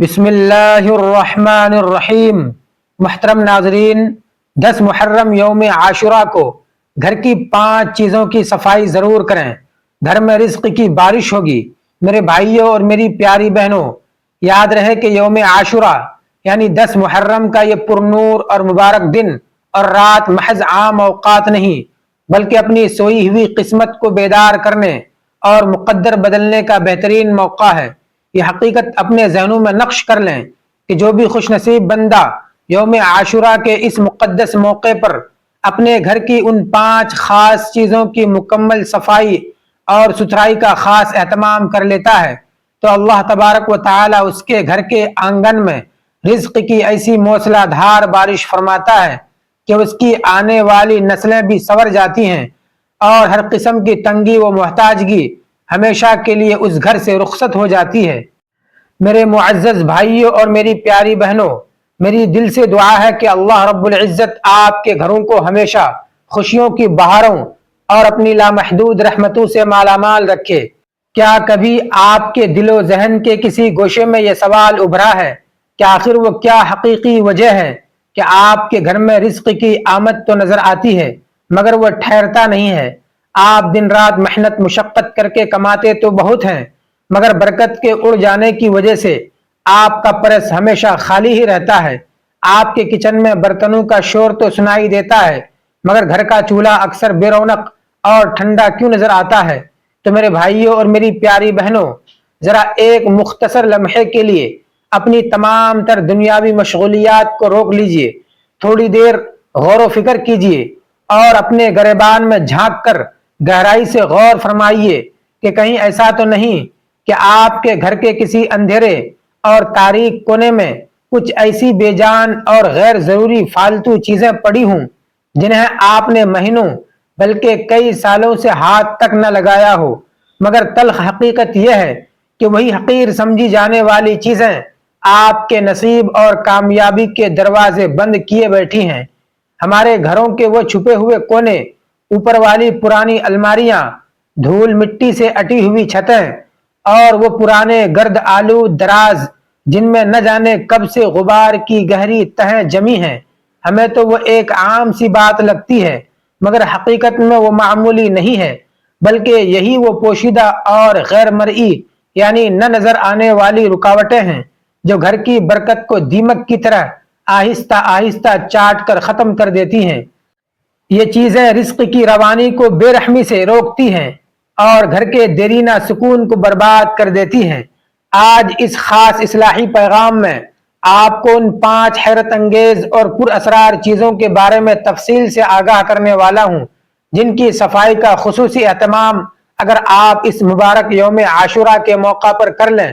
بسم اللہ الرحمن الرحیم۔ محترم ناظرین، 10 محرم یوم عاشورہ کو گھر کی 5 چیزوں کی صفائی ضرور کریں۔ گھر میں رزق کی بارش ہوگی۔ میرے بھائیوں اور میری پیاری بہنوں، یاد رہے کہ یوم عاشورہ یعنی 10 محرم کا یہ پرنور اور مبارک دن اور رات محض عام اوقات نہیں، بلکہ اپنی سوئی ہوئی قسمت کو بیدار کرنے اور مقدر بدلنے کا بہترین موقع ہے۔ یہ حقیقت اپنے ذہنوں میں نقش کر لیں کہ جو بھی خوش نصیب بندہ یوم عاشورہ کے اس مقدس موقع پر اپنے گھر کی ان 5 خاص چیزوں کی مکمل صفائی اور ستھرائی کا خاص اہتمام کر لیتا ہے تو اللہ تبارک و تعالی اس کے گھر کے آنگن میں رزق کی ایسی موسلا دھار بارش فرماتا ہے کہ اس کی آنے والی نسلیں بھی سنور جاتی ہیں اور ہر قسم کی تنگی و محتاجگی ہمیشہ کے لیے اس گھر سے رخصت ہو جاتی ہے۔ میرے معزز بھائیوں اور میری پیاری بہنوں، میری دل سے دعا ہے کہ اللہ رب العزت آپ کے گھروں کو ہمیشہ خوشیوں کی بہاروں اور اپنی لامحدود رحمتوں سے مالا مال رکھے۔ کیا کبھی آپ کے دل و ذہن کے کسی گوشے میں یہ سوال ابھرا ہے کہ آخر وہ کیا حقیقی وجہ ہے کہ آپ کے گھر میں رزق کی آمد تو نظر آتی ہے مگر وہ ٹھہرتا نہیں ہے؟ آپ دن رات محنت مشقت کر کے کماتے تو بہت ہیں مگر برکت کے اڑ جانے کی وجہ سے آپ کا پرس ہمیشہ خالی ہی رہتا ہے۔ آپ کے کچن میں برتنوں کا شور تو سنائی دیتا ہے مگر گھر کا چولہا اکثر بے رونق اور ٹھنڈا کیوں نظر آتا ہے؟ تو میرے بھائیوں اور میری پیاری بہنوں، ذرا ایک مختصر لمحے کے لیے اپنی تمام تر دنیاوی مشغولیات کو روک لیجئے، تھوڑی دیر غور و فکر کیجئے اور اپنے گریبان میں جھانک کر گہرائی سے غور فرمائیے کہ کہیں ایسا تو نہیں کہ آپ کے گھر کے کسی اندھیرے اور تاریک کونے میں کچھ ایسی بے جان اور غیر ضروری فالتو چیزیں پڑی ہوں جنہیں آپ نے مہینوں بلکہ کئی سالوں سے ہاتھ تک نہ لگایا ہو، مگر تلخ حقیقت یہ ہے کہ وہی حقیر سمجھی جانے والی چیزیں آپ کے نصیب اور کامیابی کے دروازے بند کیے بیٹھی ہیں۔ ہمارے گھروں کے وہ چھپے ہوئے کونے، اوپر والی پرانی الماریاں، دھول مٹی سے اٹی ہوئی چھتیں اور وہ پرانے گرد آلود دراز جن میں نہ جانے کب سے غبار کی گہری تہیں جمی ہیں، ہمیں تو وہ ایک عام سی بات لگتی ہے مگر حقیقت میں وہ معمولی نہیں ہے، بلکہ یہی وہ پوشیدہ اور غیر مرئی یعنی نہ نظر آنے والی رکاوٹیں ہیں جو گھر کی برکت کو دیمک کی طرح آہستہ آہستہ چاٹ کر ختم کر دیتی ہیں۔ یہ چیزیں رزق کی روانی کو بے رحمی سے روکتی ہیں اور گھر کے دیرینہ سکون کو برباد کر دیتی ہیں۔ آج اس خاص اصلاحی پیغام میں آپ کو ان 5 حیرت انگیز اور پر اسرار چیزوں کے بارے میں تفصیل سے آگاہ کرنے والا ہوں جن کی صفائی کا خصوصی اہتمام اگر آپ اس مبارک یوم عاشورہ کے موقع پر کر لیں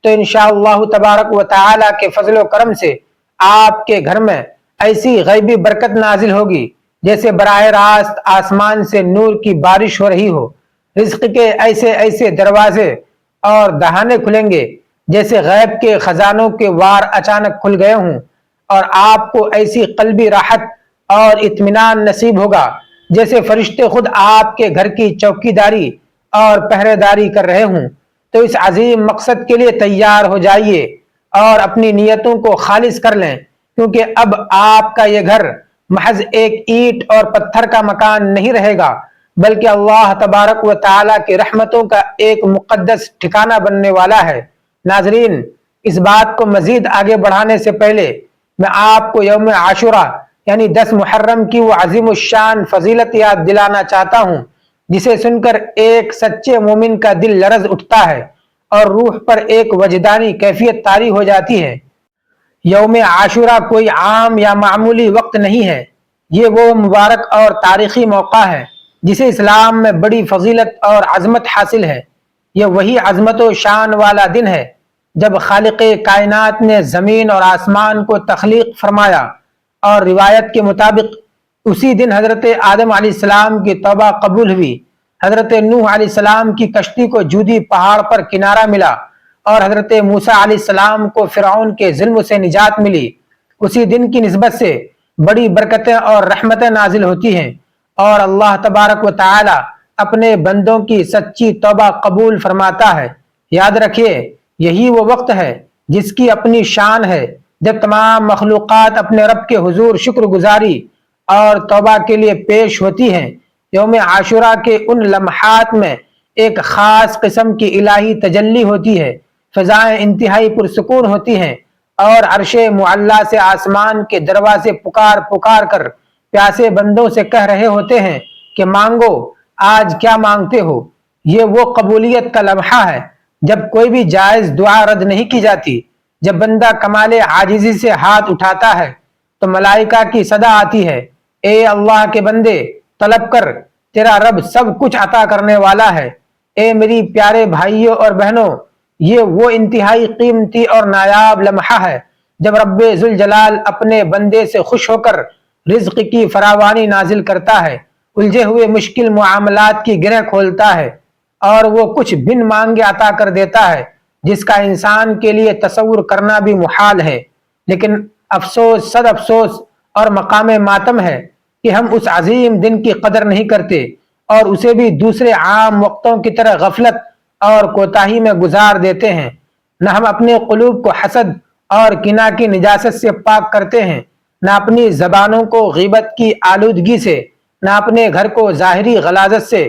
تو انشاءاللہ تبارک و تعالی کے فضل و کرم سے آپ کے گھر میں ایسی غیبی برکت نازل ہوگی جیسے براہ راست آسمان سے نور کی بارش ہو رہی ہو۔ رزق کے ایسے ایسے دروازے اور دہانے کھلیں گے جیسے غیب کے خزانوں کے وار اچانک کھل گئے ہوں، اور آپ کو ایسی قلبی راحت اور اطمینان نصیب ہوگا جیسے فرشتے خود آپ کے گھر کی چوکی داری اور پہرے داری کر رہے ہوں۔ تو اس عظیم مقصد کے لیے تیار ہو جائیے اور اپنی نیتوں کو خالص کر لیں، کیونکہ اب آپ کا یہ گھر محض ایک اینٹ اور پتھر کا مکان نہیں رہے گا بلکہ اللہ تبارک و تعالی کی رحمتوں کا ایک مقدس ٹھکانہ بننے والا ہے۔ ناظرین، اس بات کو مزید آگے بڑھانے سے پہلے میں آپ کو یوم عاشورہ یعنی 10 محرم کی وہ عظیم الشان فضیلت یاد دلانا چاہتا ہوں جسے سن کر ایک سچے مومن کا دل لرز اٹھتا ہے اور روح پر ایک وجدانی کیفیت طاری ہو جاتی ہے۔ یوم عاشورہ کوئی عام یا معمولی وقت نہیں ہے، یہ وہ مبارک اور تاریخی موقع ہے جسے اسلام میں بڑی فضیلت اور عظمت حاصل ہے۔ یہ وہی عظمت و شان والا دن ہے جب خالق کائنات نے زمین اور آسمان کو تخلیق فرمایا، اور روایت کے مطابق اسی دن حضرت آدم علیہ السلام کی توبہ قبول ہوئی، حضرت نوح علیہ السلام کی کشتی کو جودی پہاڑ پر کنارہ ملا، اور حضرت موسیٰ علیہ السلام کو فرعون کے ظلم سے نجات ملی۔ اسی دن کی نسبت سے بڑی برکتیں اور رحمتیں نازل ہوتی ہیں اور اللہ تبارک و تعالی اپنے بندوں کی سچی توبہ قبول فرماتا ہے۔ یاد رکھیے، یہی وہ وقت ہے جس کی اپنی شان ہے، جب تمام مخلوقات اپنے رب کے حضور شکر گزاری اور توبہ کے لیے پیش ہوتی ہیں۔ یوم عاشورہ کے ان لمحات میں ایک خاص قسم کی الہی تجلی ہوتی ہے، فضائیں انتہائی پرسکون ہوتی ہیں اور عرش معلیٰ سے آسمان کے دروازے پکار پکار کر پیاسے بندوں سے کہہ رہے ہوتے ہیں کہ مانگو، آج کیا مانگتے ہو۔ یہ وہ قبولیت کا لمحہ ہے جب کوئی بھی جائز دعا رد نہیں کی جاتی۔ جب بندہ کمال عاجزی سے ہاتھ اٹھاتا ہے تو ملائکہ کی صدا آتی ہے، اے اللہ کے بندے، طلب کر، تیرا رب سب کچھ عطا کرنے والا ہے۔ اے میری پیارے بھائیوں اور بہنوں، یہ وہ انتہائی قیمتی اور نایاب لمحہ ہے جب رب ذوالجلال اپنے بندے سے خوش ہو کر رزق کی فراوانی نازل کرتا ہے، الجھے ہوئے مشکل معاملات کی گرہ کھولتا ہے اور وہ کچھ بن مانگے عطا کر دیتا ہے جس کا انسان کے لیے تصور کرنا بھی محال ہے۔ لیکن افسوس، صد افسوس اور مقام ماتم ہے کہ ہم اس عظیم دن کی قدر نہیں کرتے اور اسے بھی دوسرے عام وقتوں کی طرح غفلت اور کوتاہی میں گزار دیتے ہیں۔ نہ ہم اپنے قلوب کو حسد اور کینہ کی نجاست سے پاک کرتے ہیں، نہ اپنی زبانوں کو غیبت کی آلودگی سے، نہ اپنے گھر کو ظاہری غلاظت سے،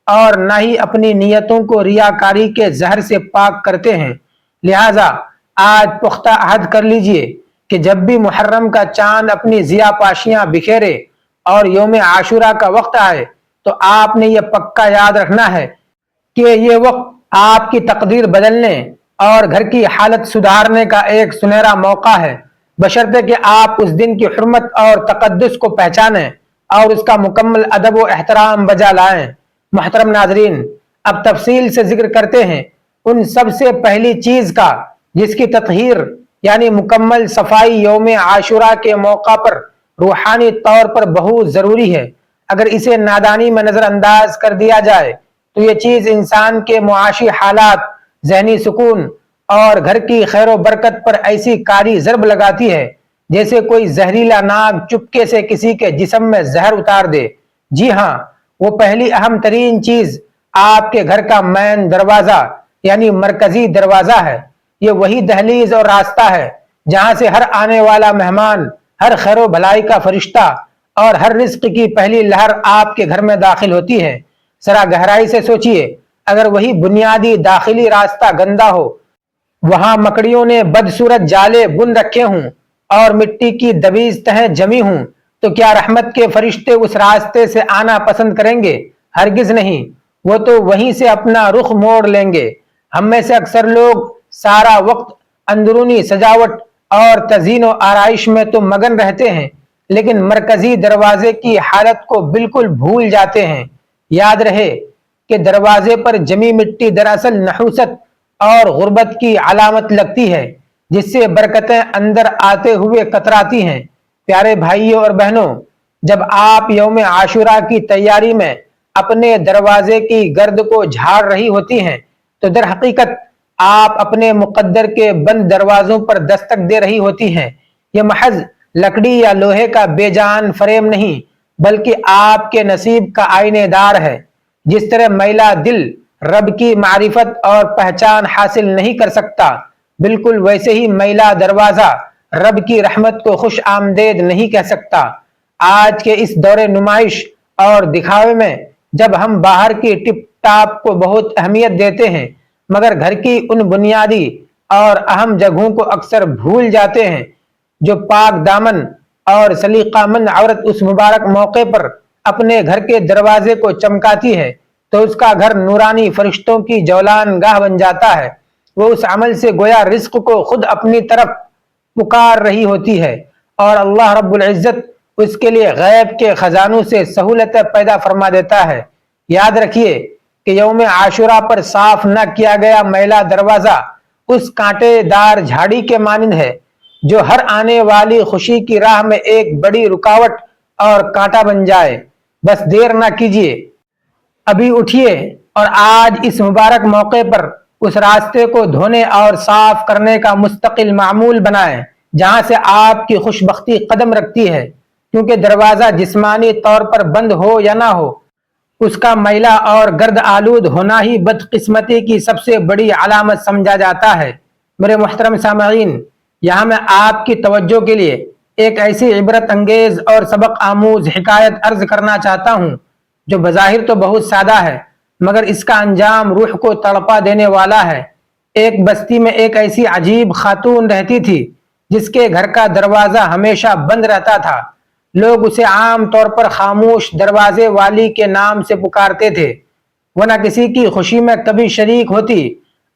اور نہ ہی اپنی نیتوں کو ریاکاری کے زہر سے پاک کرتے ہیں۔ لہٰذا آج پختہ عہد کر لیجئے کہ جب بھی محرم کا چاند اپنی ضیاء پاشیاں بکھیرے اور یوم عاشورہ کا وقت آئے تو آپ نے یہ پکا یاد رکھنا ہے کہ یہ وقت آپ کی تقدیر بدلنے اور گھر کی حالت سدھارنے کا ایک سنہرا موقع ہے، بشرطے کہ آپ اس دن کی حرمت اور تقدس کو پہچانیں اور اس کا مکمل ادب و احترام بجا لائیں۔ محترم ناظرین، اب تفصیل سے ذکر کرتے ہیں ان سب سے پہلی چیز کا جس کی تطہیر یعنی مکمل صفائی یوم عاشورہ کے موقع پر روحانی طور پر بہت ضروری ہے۔ اگر اسے نادانی میں نظر انداز کر دیا جائے تو یہ چیز انسان کے معاشی حالات، ذہنی سکون اور گھر کی خیر و برکت پر ایسی کاری ضرب لگاتی ہے جیسے کوئی زہریلا ناگ چپکے سے کسی کے جسم میں زہر اتار دے۔ جی ہاں، وہ پہلی اہم ترین چیز آپ کے گھر کا مین دروازہ یعنی مرکزی دروازہ ہے۔ یہ وہی دہلیز اور راستہ ہے جہاں سے ہر آنے والا مہمان، ہر خیر و بھلائی کا فرشتہ اور ہر رزق کی پہلی لہر آپ کے گھر میں داخل ہوتی ہے۔ ذرا گہرائی سے سوچئے، اگر وہی بنیادی داخلی راستہ گندا ہو، وہاں مکڑیوں نے بدصورت جالے بن رکھے ہوں اور مٹی کی دبیز تہیں جمی ہوں تو کیا رحمت کے فرشتے اس راستے سے آنا پسند کریں گے؟ ہرگز نہیں، وہ تو وہیں سے اپنا رخ موڑ لیں گے۔ ہم میں سے اکثر لوگ سارا وقت اندرونی سجاوٹ اور تزئین و آرائش میں تو مگن رہتے ہیں لیکن مرکزی دروازے کی حالت کو بالکل بھول جاتے ہیں۔ یاد رہے کہ دروازے پر جمی مٹی دراصل نحوست اور غربت کی علامت لگتی ہے جس سے برکتیں اندر آتے ہوئے کتراتی ہیں۔ پیارے بھائیوں اور بہنوں، جب آپ یوم عاشورہ کی تیاری میں اپنے دروازے کی گرد کو جھاڑ رہی ہوتی ہیں تو در حقیقت آپ اپنے مقدر کے بند دروازوں پر دستک دے رہی ہوتی ہیں۔ یہ محض لکڑی یا لوہے کا بے جان فریم نہیں بلکہ آپ کے نصیب کا آئینے دار ہے۔ جس طرح میلہ دل رب کی معرفت اور پہچان حاصل نہیں کر سکتا، بالکل ویسے ہی میلہ دروازہ رب کی رحمت کو خوش آمدید نہیں کہہ سکتا۔ آج کے اس دور نمائش اور دکھاوے میں جب ہم باہر کی ٹپ ٹاپ کو بہت اہمیت دیتے ہیں مگر گھر کی ان بنیادی اور اہم جگہوں کو اکثر بھول جاتے ہیں جو پاک دامن اور سلیقہ مند عورت اس مبارک موقع پر اپنے گھر کے دروازے کو چمکاتی ہے تو اس کا گھر نورانی فرشتوں کی جولان گاہ بن جاتا ہے۔ وہ اس عمل سے گویا رزق کو خود اپنی طرف پکار رہی ہوتی ہے اور اللہ رب العزت اس کے لیے غیب کے خزانوں سے سہولتیں پیدا فرما دیتا ہے۔ یاد رکھیے کہ یوم عاشورہ پر صاف نہ کیا گیا میلہ دروازہ اس کانٹے دار جھاڑی کے مانند ہے جو ہر آنے والی خوشی کی راہ میں ایک بڑی رکاوٹ اور کانٹا بن جائے۔ بس دیر نہ کیجیے، ابھی اٹھیے اور آج اس مبارک موقع پر اس راستے کو دھونے اور صاف کرنے کا مستقل معمول بنائیں جہاں سے آپ کی خوش بختی قدم رکھتی ہے، کیونکہ دروازہ جسمانی طور پر بند ہو یا نہ ہو، اس کا میلہ اور گرد آلود ہونا ہی بدقسمتی کی سب سے بڑی علامت سمجھا جاتا ہے۔ میرے محترم سامعین، یہاں میں آپ کی توجہ کے لیے ایک ایسی عبرت انگیز اور سبق آموز حکایت عرض کرنا چاہتا ہوں جو بظاہر تو بہت سادہ ہے مگر اس کا انجام روح کو تڑپا دینے والا ہے۔ ایک بستی میں ایک ایسی عجیب خاتون رہتی تھی جس کے گھر کا دروازہ ہمیشہ بند رہتا تھا۔ لوگ اسے عام طور پر خاموش دروازے والی کے نام سے پکارتے تھے۔ وہ نہ کسی کی خوشی میں کبھی شریک ہوتی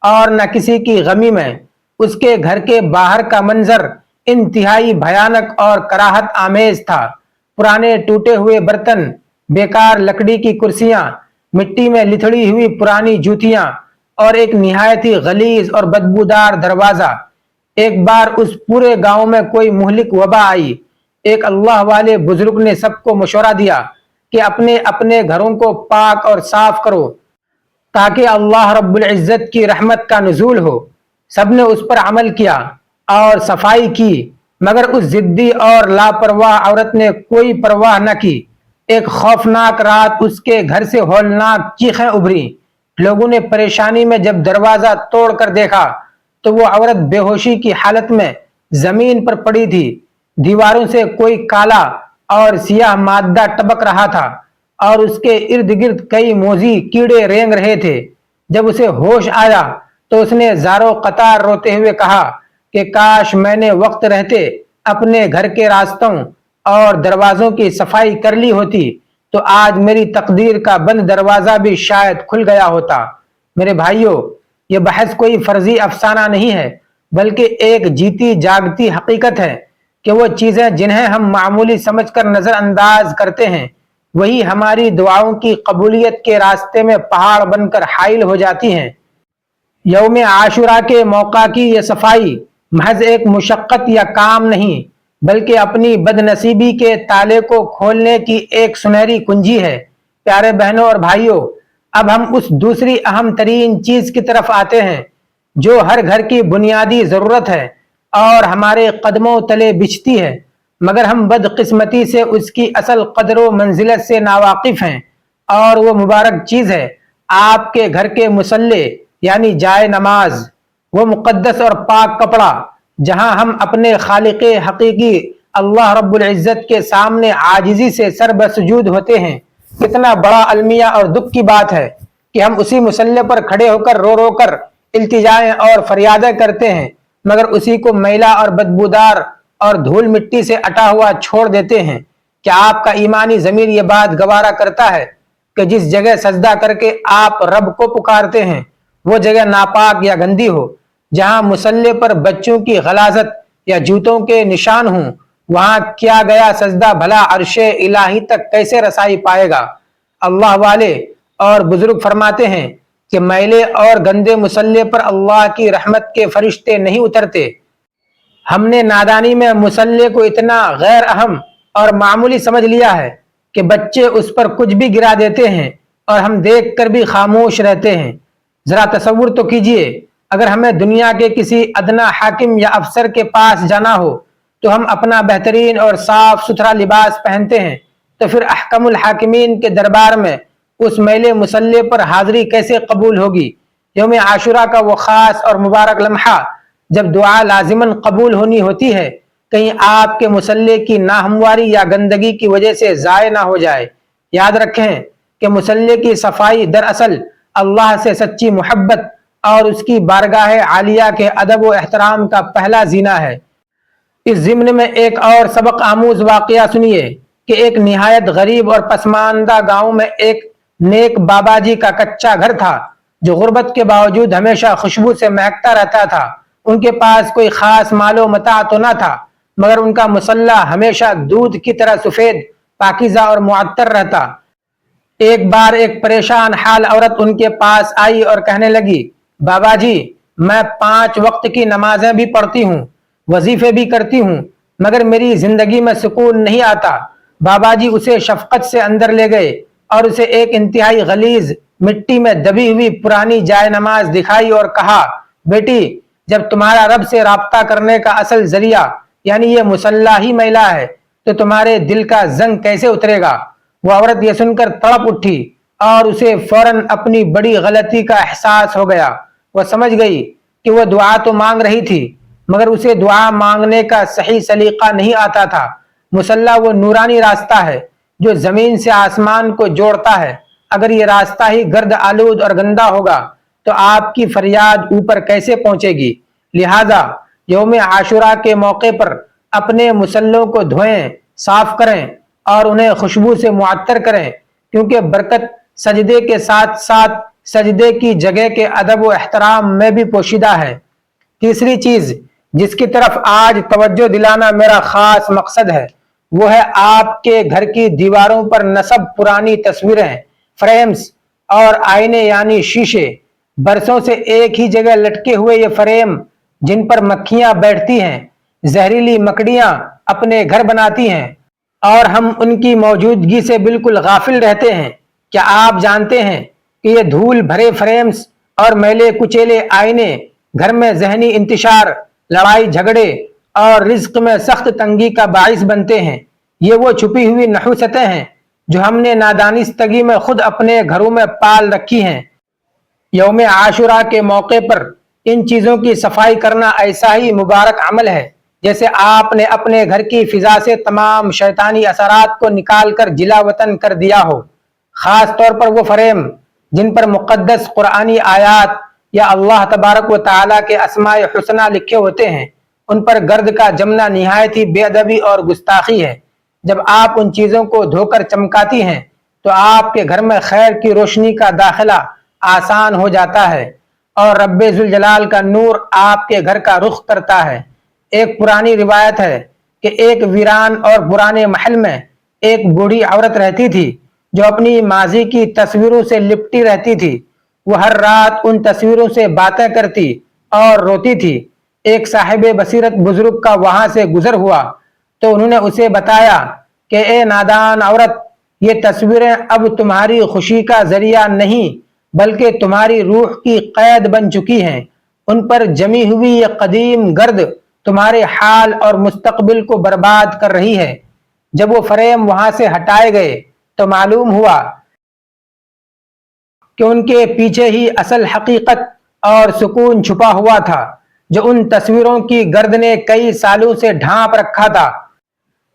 اور نہ کسی کی غمی میں۔ اس کے گھر کے باہر کا منظر انتہائی بھیانک اور کراہت آمیز تھا۔ پرانے ٹوٹے ہوئے برتن، بیکار لکڑی کی کرسیاں، مٹی میں لتھڑی ہوئی پرانی جوتیاں اور ایک نہایت ہی غلیظ اور بدبودار دروازہ۔ ایک بار اس پورے گاؤں میں کوئی مہلک وبا آئی۔ ایک اللہ والے بزرگ نے سب کو مشورہ دیا کہ اپنے اپنے گھروں کو پاک اور صاف کرو تاکہ اللہ رب العزت کی رحمت کا نزول ہو۔ سب نے اس پر عمل کیا اور صفائی کی مگر اس ضدی اور لاپرواہ عورت نے کوئی پرواہ نہ کی۔ ایک خوفناک رات اس کے گھر سے ہولناک چیخیں ابھری۔ لوگوں نے پریشانی میں جب دروازہ توڑ کر دیکھا تو وہ عورت بے ہوشی کی حالت میں زمین پر پڑی تھی۔ دیواروں سے کوئی کالا اور سیاہ مادہ ٹپک رہا تھا اور اس کے ارد گرد کئی موذی کیڑے رینگ رہے تھے۔ جب اسے ہوش آیا تو اس نے زارو قطار روتے ہوئے کہا کہ کاش میں نے وقت رہتے اپنے گھر کے راستوں اور دروازوں کی صفائی کر لی ہوتی تو آج میری تقدیر کا بند دروازہ بھی شاید کھل گیا ہوتا۔ میرے بھائیوں، یہ بحث کوئی فرضی افسانہ نہیں ہے بلکہ ایک جیتی جاگتی حقیقت ہے کہ وہ چیزیں جنہیں ہم معمولی سمجھ کر نظر انداز کرتے ہیں وہی ہماری دعاؤں کی قبولیت کے راستے میں پہاڑ بن کر حائل ہو جاتی ہیں۔ یوم عاشورہ کے موقع کی یہ صفائی محض ایک مشقت یا کام نہیں بلکہ اپنی بد نصیبی کے تالے کو کھولنے کی ایک سنہری کنجی ہے۔ پیارے بہنوں اور بھائیوں، اب ہم اس دوسری اہم ترین چیز کی طرف آتے ہیں جو ہر گھر کی بنیادی ضرورت ہے اور ہمارے قدموں تلے بچھتی ہے مگر ہم بدقسمتی سے اس کی اصل قدر و منزلت سے ناواقف ہیں، اور وہ مبارک چیز ہے آپ کے گھر کے مصلی یعنی جائے نماز، وہ مقدس اور پاک کپڑا جہاں ہم اپنے خالق حقیقی اللہ رب العزت کے سامنے عاجزی سے سر بسجود ہوتے ہیں۔ کتنا بڑا المیہ اور دکھ کی بات ہے کہ ہم اسی مصلی پر کھڑے ہو کر رو رو کر التجائیں اور فریادیں کرتے ہیں مگر اسی کو میلا اور بدبودار اور دھول مٹی سے اٹا ہوا چھوڑ دیتے ہیں۔ کیا آپ کا ایمانی ضمیر یہ بات گوارا کرتا ہے کہ جس جگہ سجدہ کر کے آپ رب کو پکارتے ہیں وہ جگہ ناپاک یا گندی ہو؟ جہاں مصلی پر بچوں کی غلاظت یا جوتوں کے نشان ہوں وہاں کیا گیا سجدہ بھلا عرش الہی تک کیسے رسائی پائے گا؟ اللہ والے اور بزرگ فرماتے ہیں کہ میلے اور گندے مصلی پر اللہ کی رحمت کے فرشتے نہیں اترتے۔ ہم نے نادانی میں مصلی کو اتنا غیر اہم اور معمولی سمجھ لیا ہے کہ بچے اس پر کچھ بھی گرا دیتے ہیں اور ہم دیکھ کر بھی خاموش رہتے ہیں۔ ذرا تصور تو کیجئے، اگر ہمیں دنیا کے کسی ادنا حاکم یا افسر کے پاس جانا ہو تو ہم اپنا بہترین اور صاف ستھرا لباس پہنتے ہیں، تو پھر احکم الحاکمین کے دربار میں اس میلے مصلی پر حاضری کیسے قبول ہوگی؟ یوم عاشورہ کا وہ خاص اور مبارک لمحہ جب دعا لازماً قبول ہونی ہوتی ہے کہیں آپ کے مصلی کی ناہمواری یا گندگی کی وجہ سے ضائع نہ ہو جائے۔ یاد رکھیں کہ مصلی کی صفائی دراصل اللہ سے سچی محبت اور اس کی بارگاہ عالیہ کے ادب و احترام کا پہلا زینہ ہے۔ اس ضمن میں ایک اور سبق آموز واقعہ سنیے کہ ایک نہایت غریب اور پسماندہ گاؤں میں ایک نیک بابا جی کا کچا گھر تھا جو غربت کے باوجود ہمیشہ خوشبو سے مہکتا رہتا تھا۔ ان کے پاس کوئی خاص مال و متاع تو نہ تھا مگر ان کا مصلی ہمیشہ دودھ کی طرح سفید، پاکیزہ اور معطر رہتا۔ ایک بار ایک پریشان حال عورت ان کے پاس آئی اور کہنے لگی، بابا جی میں 5 وقت کی نمازیں بھی پڑھتی ہوں، وظیفے بھی کرتی ہوں مگر میری زندگی میں سکون نہیں آتا۔ بابا جی اسے شفقت سے اندر لے گئے اور اسے ایک انتہائی غلیظ مٹی میں دبی ہوئی پرانی جائے نماز دکھائی اور کہا، بیٹی جب تمہارا رب سے رابطہ کرنے کا اصل ذریعہ یعنی یہ مصلی ہی میلہ ہے تو تمہارے دل کا زنگ کیسے اترے گا؟ وہ عورت یہ سن کر تڑپ اٹھی اور اسے فوراً اپنی بڑی غلطی کا احساس ہو گیا۔ وہ سمجھ گئی کہ وہ دعا تو مانگ رہی تھی مگر اسے دعا مانگنے کا صحیح سلیقہ نہیں آتا تھا۔ مصلی وہ نورانی راستہ ہے جو زمین سے آسمان کو جوڑتا ہے۔ اگر یہ راستہ ہی گرد آلود اور گندا ہوگا تو آپ کی فریاد اوپر کیسے پہنچے گی؟ لہذا یوم عاشورہ کے موقع پر اپنے مصلوں کو دھوئیں، صاف کریں اور انہیں خوشبو سے معطر کریں، کیونکہ برکت سجدے کے ساتھ ساتھ سجدے کی جگہ کے ادب و احترام میں بھی پوشیدہ ہے۔ تیسری چیز جس کی طرف آج توجہ دلانا میرا خاص مقصد ہے وہ ہے آپ کے گھر کی دیواروں پر نصب پرانی تصویریں، فریمز اور آئینے یعنی شیشے۔ برسوں سے ایک ہی جگہ لٹکے ہوئے یہ فریم جن پر مکھیاں بیٹھتی ہیں، زہریلی مکڑیاں اپنے گھر بناتی ہیں اور ہم ان کی موجودگی سے بالکل غافل رہتے ہیں۔ کیا آپ جانتے ہیں کہ یہ دھول بھرے فریمز اور میلے کچیلے آئینے گھر میں ذہنی انتشار، لڑائی جھگڑے اور رزق میں سخت تنگی کا باعث بنتے ہیں؟ یہ وہ چھپی ہوئی نحوستیں ہیں جو ہم نے نادانستگی میں خود اپنے گھروں میں پال رکھی ہیں۔ یوم عاشورہ کے موقع پر ان چیزوں کی صفائی کرنا ایسا ہی مبارک عمل ہے جیسے آپ نے اپنے گھر کی فضا سے تمام شیطانی اثرات کو نکال کر جلا وطن کر دیا ہو۔ خاص طور پر وہ فریم جن پر مقدس قرآنی آیات یا اللہ تبارک و تعالیٰ کے اسماء حسنہ لکھے ہوتے ہیں، ان پر گرد کا جمنا نہایت ہی بے ادبی اور گستاخی ہے۔ جب آپ ان چیزوں کو دھو کر چمکاتی ہیں تو آپ کے گھر میں خیر کی روشنی کا داخلہ آسان ہو جاتا ہے اور رب ذوالجلال کا نور آپ کے گھر کا رخ کرتا ہے۔ ایک پرانی روایت ہے کہ ایک ویران اور پرانے محل میں ایک بوڑھی عورت رہتی تھی جو اپنی ماضی کی تصویروں سے لپٹی رہتی تھی۔ وہ ہر رات ان تصویروں سے باتیں کرتی اور روتی تھی۔ ایک صاحب بصیرت بزرگ کا وہاں سے گزر ہوا تو انہوں نے اسے بتایا کہ اے نادان عورت، یہ تصویریں اب تمہاری خوشی کا ذریعہ نہیں بلکہ تمہاری روح کی قید بن چکی ہیں۔ ان پر جمی ہوئی یہ قدیم گرد تمہارے حال اور مستقبل کو برباد کر رہی ہے۔ جب وہ فریم وہاں سے ہٹائے گئے تو معلوم ہوا کہ ان کے پیچھے ہی اصل حقیقت اور سکون چھپا ہوا تھا جو ان تصویروں کی گرد نے کئی سالوں سے ڈھانپ رکھا تھا۔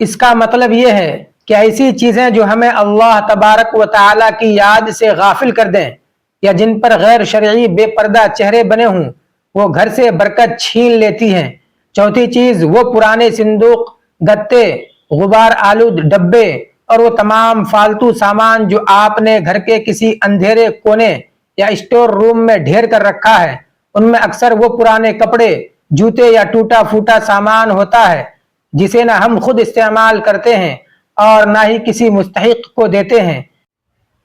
اس کا مطلب یہ ہے کہ ایسی چیزیں جو ہمیں اللہ تبارک و تعالیٰ کی یاد سے غافل کر دیں یا جن پر غیر شرعی بے پردہ چہرے بنے ہوں، وہ گھر سے برکت چھین لیتی ہیں۔ چوتھی چیز وہ پرانے صندوق، گتے، غبار آلود ڈبے اور وہ تمام فالتو سامان جو آپ نے گھر کے کسی اندھیرے کونے یا اسٹور روم میں ڈھیر کر رکھا ہے۔ ان میں اکثر وہ پرانے کپڑے، جوتے یا ٹوٹا پھوٹا سامان ہوتا ہے جسے نہ ہم خود استعمال کرتے ہیں اور نہ ہی کسی مستحق کو دیتے ہیں۔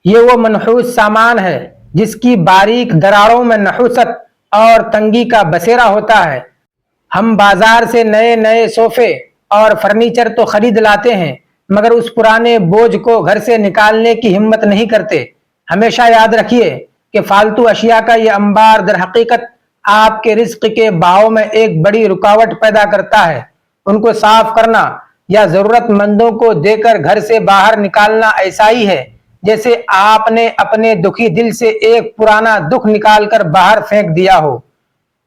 یہ وہ منحوس سامان ہے جس کی باریک دراڑوں میں نحوست اور تنگی کا بسیرا ہوتا ہے۔ ہم بازار سے نئے نئے صوفے اور فرنیچر تو خرید لاتے ہیں مگر اس پرانے بوجھ کو گھر سے نکالنے کی ہمت نہیں کرتے۔ ہمیشہ یاد رکھیے کہ فالتو اشیاء کا یہ انبار در حقیقت آپ کے رزق کے بہاؤ میں ایک بڑی رکاوٹ پیدا کرتا ہے۔ ان کو صاف کرنا یا ضرورت مندوں کو دے کر گھر سے باہر نکالنا ایسا ہی ہے جیسے آپ نے اپنے دکھی دل سے ایک پرانا دکھ نکال کر باہر پھینک دیا ہو۔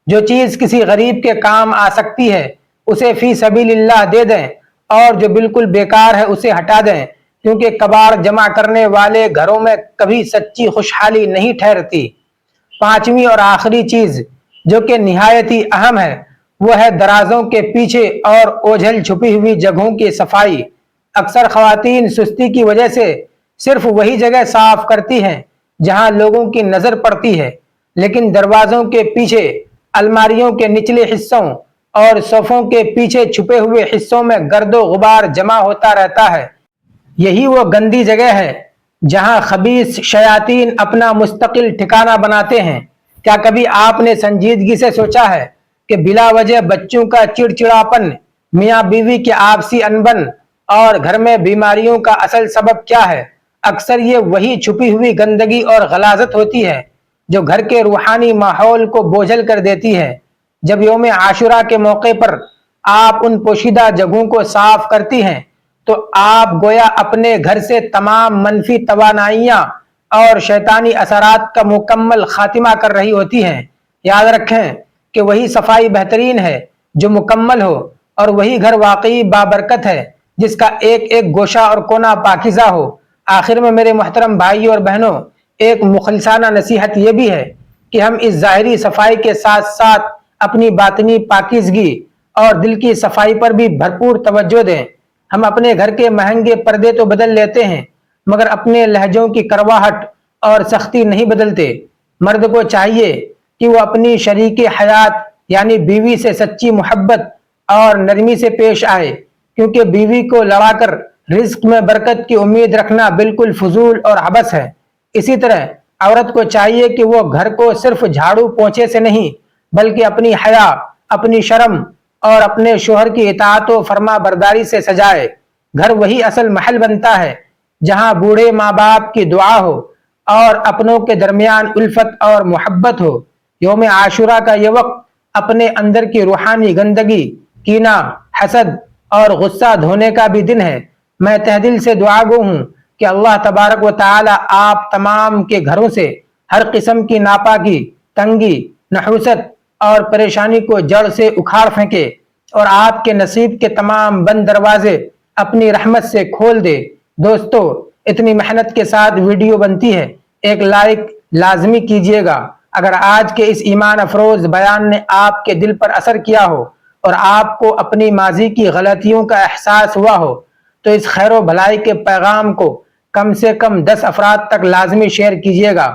جو چیز کسی غریب کے کام آ سکتی ہے اسے فی سبیل اللہ دے دیں اور جو بالکل بیکار ہے اسے ہٹا دیں، کیونکہ کباڑ جمع کرنے والے گھروں میں کبھی سچی خوشحالی نہیں ٹھہرتی۔ پانچویں اور آخری چیز جو کہ نہایت ہی اہم ہے وہ ہے درازوں کے پیچھے اور اوجھل چھپی ہوئی جگہوں کی صفائی۔ اکثر خواتین سستی کی وجہ سے صرف وہی جگہ صاف کرتی ہیں جہاں لوگوں کی نظر پڑتی ہے، لیکن دروازوں کے پیچھے، الماریوں کے نچلے حصوں اور صوفوں کے پیچھے چھپے ہوئے حصوں میں گرد و غبار جمع ہوتا رہتا ہے۔ یہی وہ گندی جگہ ہے جہاں خبیث شیاطین اپنا مستقل ٹھکانہ بناتے ہیں۔ کیا کبھی آپ نے سنجیدگی سے سوچا ہے کہ بلا وجہ بچوں کا چڑچڑاپن، میاں بیوی کی آپسی انبن اور گھر میں بیماریوں کا اصل سبب کیا ہے؟ اکثر یہ وہی چھپی ہوئی گندگی اور غلاظت ہوتی ہے جو گھر کے روحانی ماحول کو بوجھل کر دیتی ہے۔ جب یوم عاشورہ کے موقع پر آپ ان پوشیدہ جگہوں کو صاف کرتی ہیں تو آپ گویا اپنے گھر سے تمام منفی توانائیاں اور شیطانی اثرات کا مکمل خاتمہ کر رہی ہوتی ہیں۔ یاد رکھیں کہ وہی صفائی بہترین ہے جو مکمل ہو، اور وہی گھر واقعی بابرکت ہے جس کا ایک ایک گوشہ اور کونا پاکیزہ ہو۔ آخر میں میرے محترم بھائیوں اور بہنوں، ایک مخلصانہ نصیحت یہ بھی ہے کہ ہم اس ظاہری صفائی کے ساتھ ساتھ اپنی باطنی پاکیزگی اور دل کی صفائی پر بھی بھرپور توجہ دیں۔ ہم اپنے گھر کے مہنگے پردے تو بدل لیتے ہیں، مگر اپنے لہجوں کی کرواہٹ اور سختی نہیں بدلتے۔ مرد کو چاہیے کہ وہ اپنی شریک حیات یعنی بیوی سے سچی محبت اور نرمی سے پیش آئے، کیونکہ بیوی کو لڑا کر رزق میں برکت کی امید رکھنا بالکل فضول اور عبث ہے۔ اسی طرح عورت کو چاہیے کہ وہ گھر کو صرف جھاڑو پونچھے سے نہیں بلکہ اپنی حیا، اپنی شرم اور اپنے شوہر کی اطاعت و فرما برداری سے سجائے۔ گھر وہی اصل محل بنتا ہے جہاں بوڑھے ماں باپ کی دعا ہو اور اپنوں کے درمیان الفت اور محبت ہو۔ یوم عاشورہ کا یہ وقت اپنے اندر کی روحانی گندگی، کینہ، حسد اور غصہ دھونے کا بھی دن ہے۔ میں تہ دل سے دعا گو ہوں کہ اللہ تبارک و تعالی آپ تمام کے گھروں سے ہر قسم کی ناپاکی، تنگی، نحوست اور پریشانی کو جڑ سے اکھاڑ پھینکے اور آپ کے نصیب کے تمام بند دروازے اپنی رحمت سے کھول دے۔ دوستو، اتنی محنت کے ساتھ ویڈیو بنتی ہے، ایک لائک لازمی کیجئے گا۔ اگر آج کے اس ایمان افروز بیان نے آپ کے دل پر اثر کیا ہو اور آپ کو اپنی ماضی کی غلطیوں کا احساس ہوا ہو تو اس خیر و بھلائی کے پیغام کو کم سے کم 10 افراد تک لازمی شیئر کیجئے گا،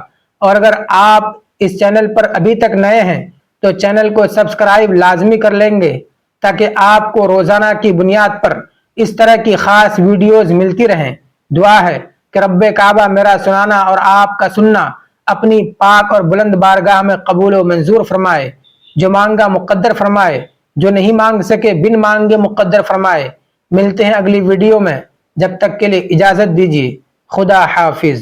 اور اگر آپ اس چینل پر ابھی تک نئے ہیں تو چینل کو سبسکرائب لازمی کر لیں گے تاکہ آپ کو روزانہ کی بنیاد پر اس طرح کی خاص ویڈیوز ملتی رہیں۔ دعا ہے کہ رب کعبہ میرا سنانا اور آپ کا سننا اپنی پاک اور بلند بارگاہ میں قبول و منظور فرمائے، جو مانگا مقدر فرمائے، جو نہیں مانگ سکے بن مانگے مقدر فرمائے۔ ملتے ہیں اگلی ویڈیو میں، جب تک کے لیے اجازت دیجیے۔ خدا حافظ۔